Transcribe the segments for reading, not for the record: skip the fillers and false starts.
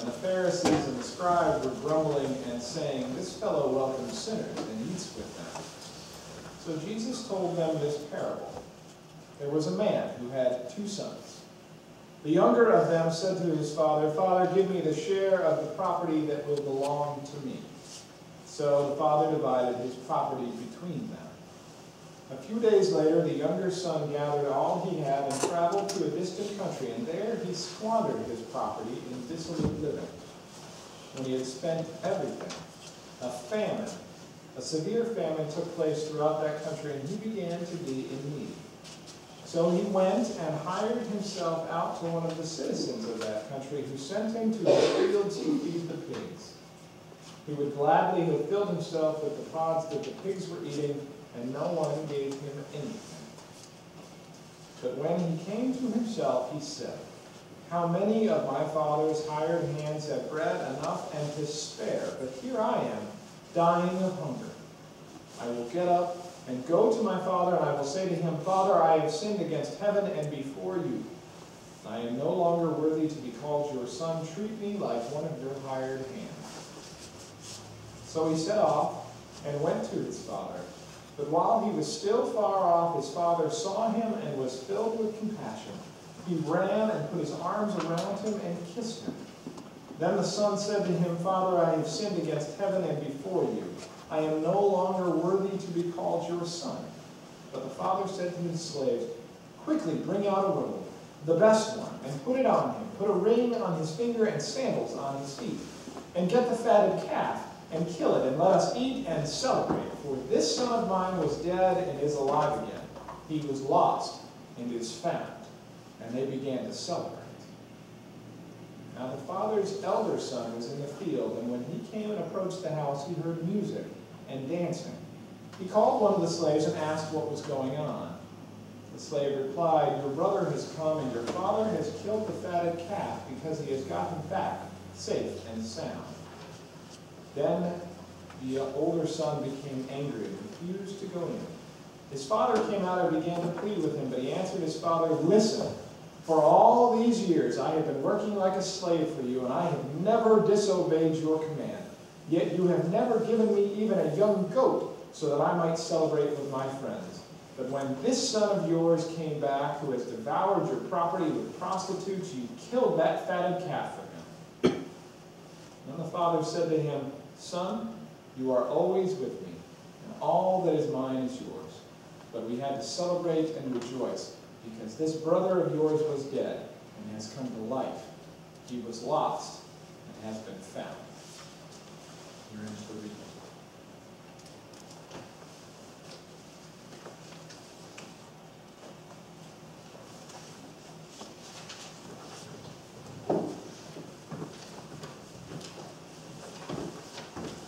And the Pharisees and the scribes were grumbling and saying, "This fellow welcomes sinners and eats with them." So Jesus told them this parable. There was a man who had 2 sons. The younger of them said to his father, "Father, give me the share of the property that will belong to me." So the father divided his property between them. A few days later, the younger son gathered all he had and traveled to a distant country, and there he squandered his property in dissolute living. When he had spent everything, a severe famine took place throughout that country, and he began to be in need. So he went and hired himself out to one of the citizens of that country, who sent him to the fields to feed the pigs. He would gladly have filled himself with the pods that the pigs were eating, and no one gave him anything. But when he came to himself, he said, "How many of my father's hired hands have bread enough and to spare, but here I am, dying of hunger. I will get up and go to my father, and I will say to him, 'Father, I have sinned against heaven and before you. I am no longer worthy to be called your son. Treat me like one of your hired hands.' So he set off and went to his father. But while he was still far off, his father saw him and was filled with compassion. He ran and put his arms around him and kissed him. Then the son said to him, 'Father, I have sinned against heaven and before you. I am no longer worthy to be called your son.' But the father said to his slaves, 'Quickly bring out a robe, the best one, and put it on him. Put a ring on his finger and sandals on his feet. And get the fatted calf and kill it, and let us eat and celebrate. For this son of mine was dead and is alive again. He was lost and is found.' And they began to celebrate. Now the father's elder son was in the field, and when he came and approached the house, he heard music and dancing. He called one of the slaves and asked what was going on. The slave replied, 'Your brother has come, and your father has killed the fatted calf, because he has got him back safe and sound.' Then the older son became angry and refused to go in. His father came out and began to plead with him, but he answered his father, 'Listen, for all these years I have been working like a slave for you, and I have never disobeyed your command. Yet you have never given me even a young goat, so that I might celebrate with my friends. But when this son of yours came back, who has devoured your property with prostitutes, you killed that fatted calf for him.' Then the father said to him, 'Son, you are always with me, and all that is mine is yours. But we had to celebrate and rejoice, because this brother of yours was dead and has come to life. He was lost and has been found.'" Here ends the reading.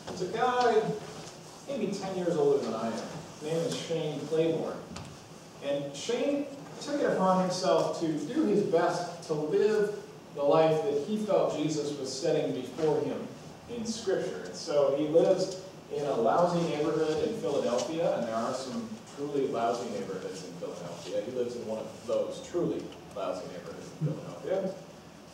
There's a guy, maybe 10 years older than I am. His name is Shane Claiborne. And Shane took it upon himself to do his best to live the life that he felt Jesus was setting before him in Scripture. And so he lives in a lousy neighborhood in Philadelphia, and there are some truly lousy neighborhoods in Philadelphia. He lives in one of those truly lousy neighborhoods in Philadelphia.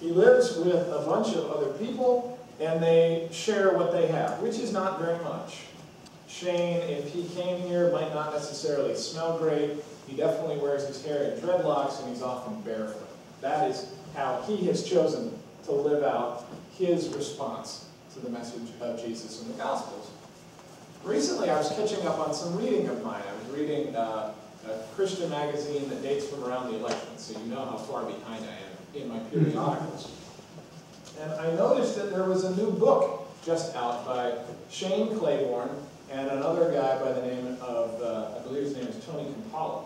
He lives with a bunch of other people, and they share what they have, which is not very much. Shane, if he came here, might not necessarily smell great. He definitely wears his hair in dreadlocks, and he's often barefoot. That is how he has chosen to live out his response to the message of Jesus in the Gospels. Recently, I was catching up on some reading of mine. I was reading a Christian magazine that dates from around the election, so you know how far behind I am in my periodicals. And I noticed that there was a new book just out by Shane Claiborne and another guy by the name of, I believe his name is Tony Campolo.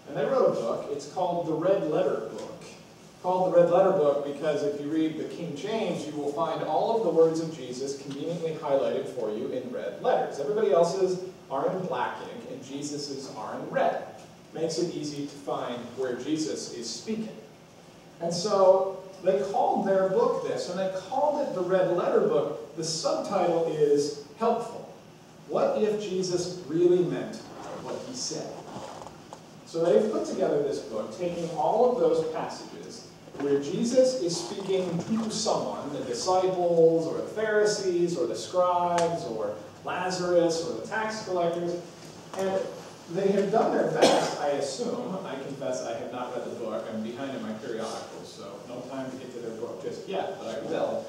And they wrote a book. It's called The Red Letter Book. Called The Red Letter Book because if you read the King James, you will find all of the words of Jesus conveniently highlighted for you in red letters. Everybody else's are in black ink, and Jesus's are in red. Makes it easy to find where Jesus is speaking. And so they called their book this, and they called it The Red Letter Book. The subtitle is Helpful. What if Jesus really meant what he said? So they've put together this book, taking all of those passages where Jesus is speaking to someone, the disciples, or the Pharisees, or the scribes, or Lazarus, or the tax collectors, and they have done their best, I assume. I confess I have not read the book. I'm behind in my periodicals, so no time to get to their book just yet, but I will.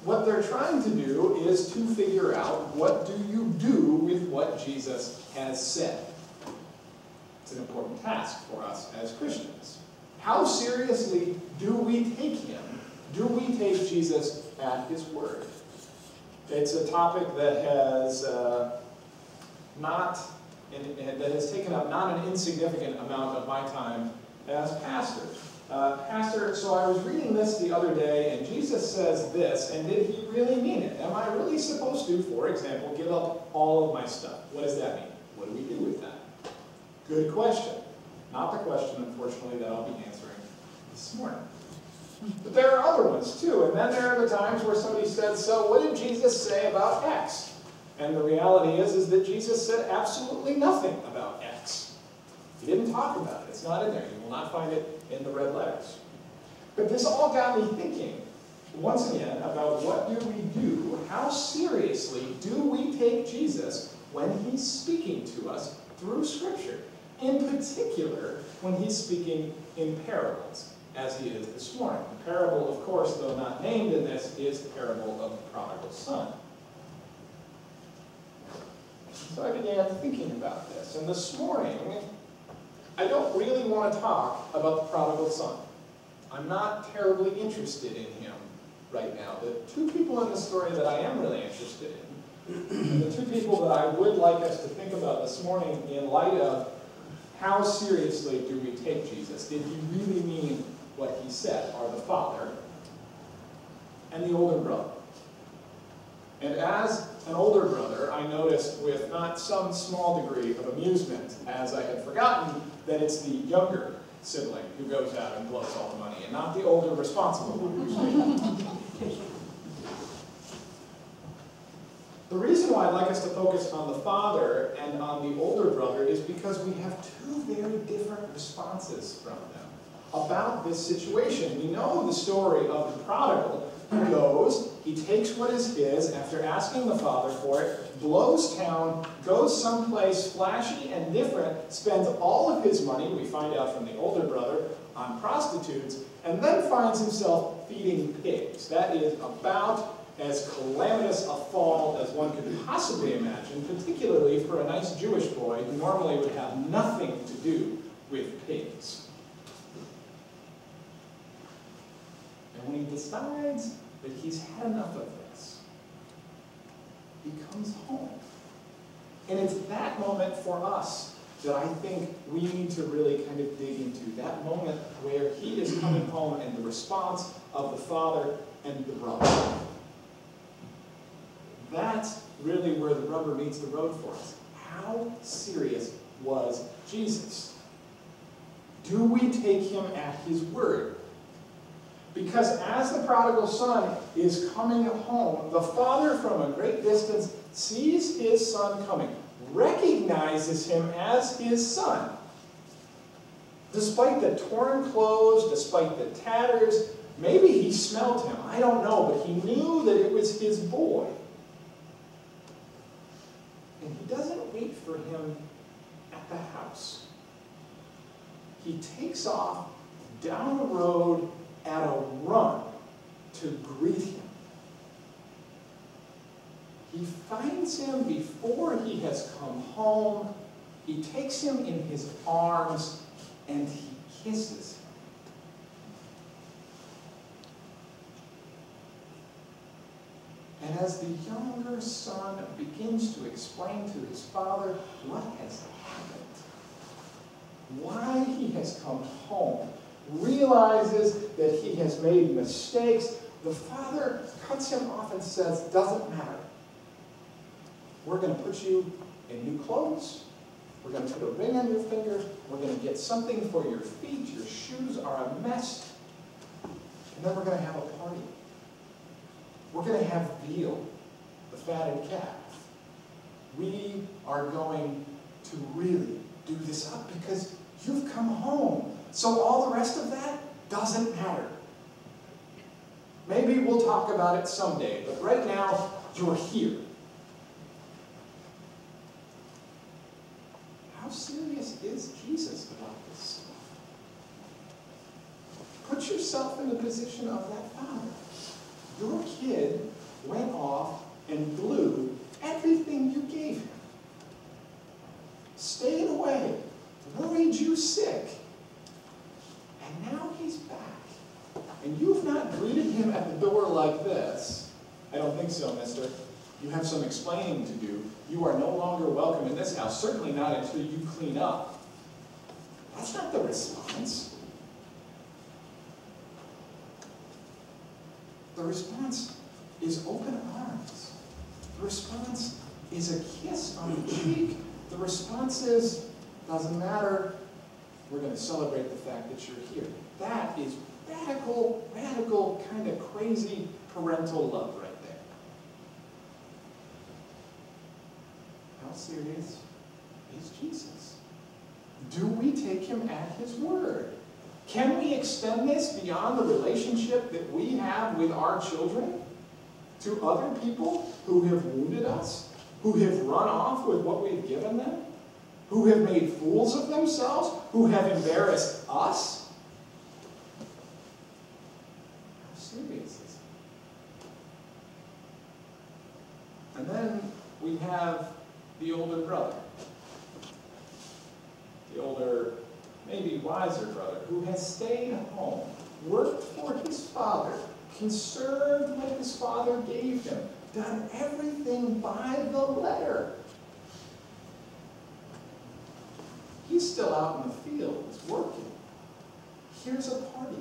What they're trying to do is to figure out, what do you do with what Jesus has said? It's an important task for us as Christians. How seriously do we take him? Do we take Jesus at his word? It's a topic that has that has taken up not an insignificant amount of my time as pastor. So I was reading this the other day, and Jesus says this, and did he really mean it? Am I really supposed to, for example, give up all of my stuff? What does that mean? What do we do with that? Good question. Not the question, unfortunately, that I'll be answering this morning. But there are other ones, too. And then there are the times where somebody said, so what did Jesus say about X? And the reality is that Jesus said absolutely nothing about X. He didn't talk about it. It's not in there. You will not find it in the red letters. But this all got me thinking, once again, about what do we do? How seriously do we take Jesus when he's speaking to us through Scripture? In particular, when he's speaking in parables, as he is this morning. The parable, of course, though not named in this, is the parable of the prodigal son. So I began thinking about this, and this morning, I don't really want to talk about the prodigal son. I'm not terribly interested in him right now. The two people in the story that I am really interested in, and the two people that I would like us to think about this morning in light of how seriously do we take Jesus? Did he really mean what he said? Are the father and the older brother. And as an older brother, I noticed with not some small degree of amusement, as I had forgotten that it's the younger sibling who goes out and blows all the money, and not the older responsible one. The reason why I'd like us to focus on the father and on the older brother is because we have two very different responses from them about this situation. We know the story of the prodigal who goes, he takes what is his after asking the father for it, blows town, goes someplace flashy and different, spends all of his money, we find out from the older brother, on prostitutes, and then finds himself feeding pigs. That is about as calamitous a fall as one could possibly imagine, particularly for a nice Jewish boy who normally would have nothing to do with pigs. And when he decides that he's had enough of this, he comes home. And it's that moment for us that I think we need to really kind of dig into. That moment where he is coming home and the response of the father and the brother. That's really where the rubber meets the road for us. How serious was Jesus? Do we take him at his word? Because as the prodigal son is coming home, the father from a great distance sees his son coming, recognizes him as his son. Despite the torn clothes, despite the tatters, maybe he smelled him, I don't know, but he knew that it was his boy. And he doesn't wait for him at the house. He takes off down the road at a run to greet him. He finds him before he has come home. He takes him in his arms and he kisses him. And as the younger son begins to explain to his father what has happened, why he has come home, realizes that he has made mistakes, the father cuts him off and says, doesn't matter. We're going to put you in new clothes. We're going to put a ring on your finger. We're going to get something for your feet. Your shoes are a mess. And then we're going to have a party. We're going to have veal, the fatted calf. We are going to really do this up because you've come home. So all the rest of that, Doesn't matter. Maybe we'll talk about it someday, but right now, you're here. How serious is Jesus about this stuff? Put yourself in the position of that father. Your kid went off and blew everything you gave him. Stayed away, worried you sick, and now he's back. And you've not greeted him at the door like this. I don't think so, mister. You have some explaining to do. You are no longer welcome in this house, certainly not until you clean up. That's not the response. The response is open arms. The response is a kiss on the cheek. The response is, doesn't matter, we're going to celebrate the fact that you're here. That is radical, kind of crazy parental love right there. How serious is Jesus? Do we take him at his word? Can we extend this beyond the relationship that we have with our children to other people who have wounded us, who have run off with what we've given them, who have made fools of themselves, who have embarrassed us? How serious is it? And then we have the older brother, the older, maybe wiser brother, who has stayed home, worked for his father, conserved what his father gave him, done everything by the letter. He's still out in the fields working. Here's a party.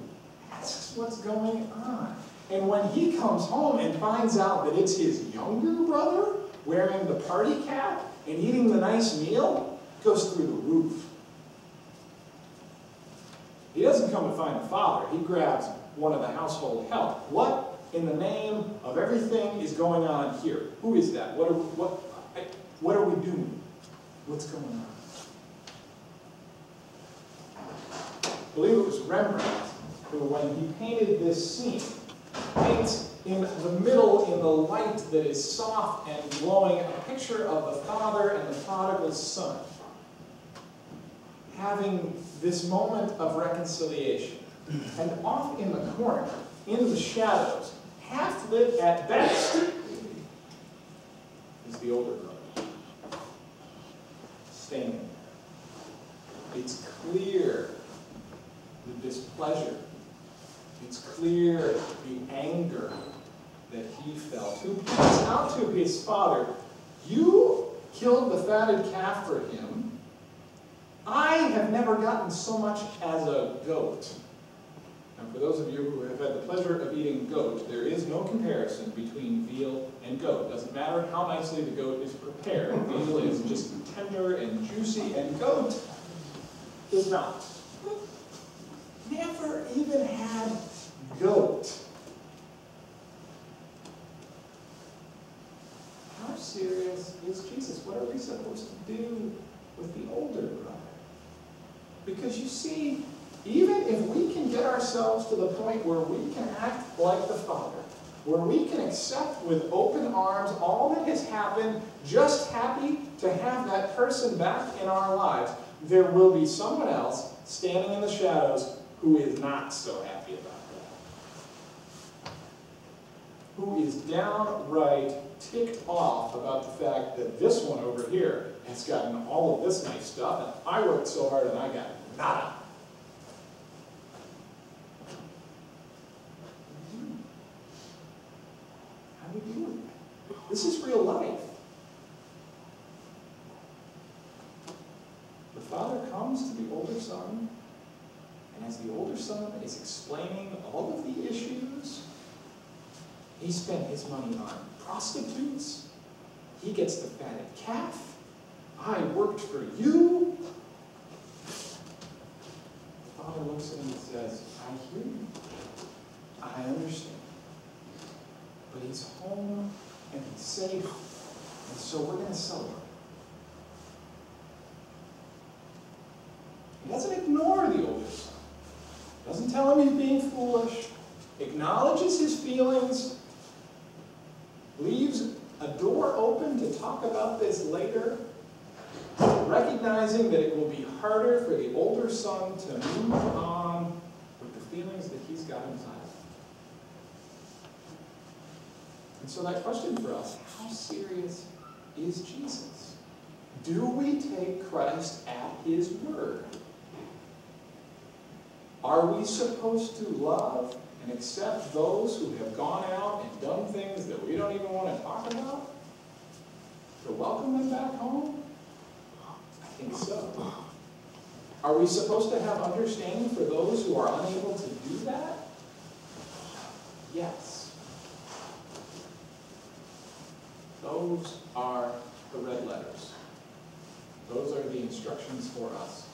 Asks what's going on. And when he comes home and finds out that it's his younger brother wearing the party cap and eating the nice meal, goes through the roof. He doesn't come to find the father. He grabs one of the household help. What in the name of everything is going on here? Who is that? What are we doing? What's going on? I believe it was Rembrandt who, when he painted this scene, paints in the middle, in the light that is soft and glowing, a picture of the father and the prodigal son having this moment of reconciliation. And off in the corner, in the shadows, half lit at best, is the older brother, standing there. It's clear the displeasure. It's clear the anger that he felt. Who points out to his father, you killed the fatted calf for him. I have never gotten so much as a goat. And for those of you who have had the pleasure of eating goat, there is no comparison between veal and goat. It doesn't matter how nicely the goat is prepared. Veal is just tender and juicy, and goat is not. Never even had goat. How serious is Jesus? What are we supposed to do with the older brother? Because you see, even if we can get ourselves to the point where we can act like the Father, where we can accept with open arms all that has happened, just happy to have that person back in our lives, there will be someone else standing in the shadows who is not so happy about that. Who is downright ticked off about the fact that this one over here has gotten all of this nice stuff, and I worked so hard and I got nada. How do we deal with that? This is real life. The father comes to the older son, and as the older son is explaining all of the issues, he spent his money on prostitutes. He gets the fatted calf. I worked for you. The father looks at him and says, I hear you. I understand. But he's home and he's safe, and so we're going to celebrate. He doesn't ignore the older son. Doesn't tell him he's being foolish, acknowledges his feelings, leaves a door open to talk about this later, recognizing that it will be harder for the older son to move on with the feelings that he's got inside. And so that question for us, how serious is Jesus? Do we take Christ at his word? Are we supposed to love and accept those who have gone out and done things that we don't even want to talk about? To welcome them back home? I think so. Are we supposed to have understanding for those who are unable to do that? Yes. Those are the red letters. Those are the instructions for us.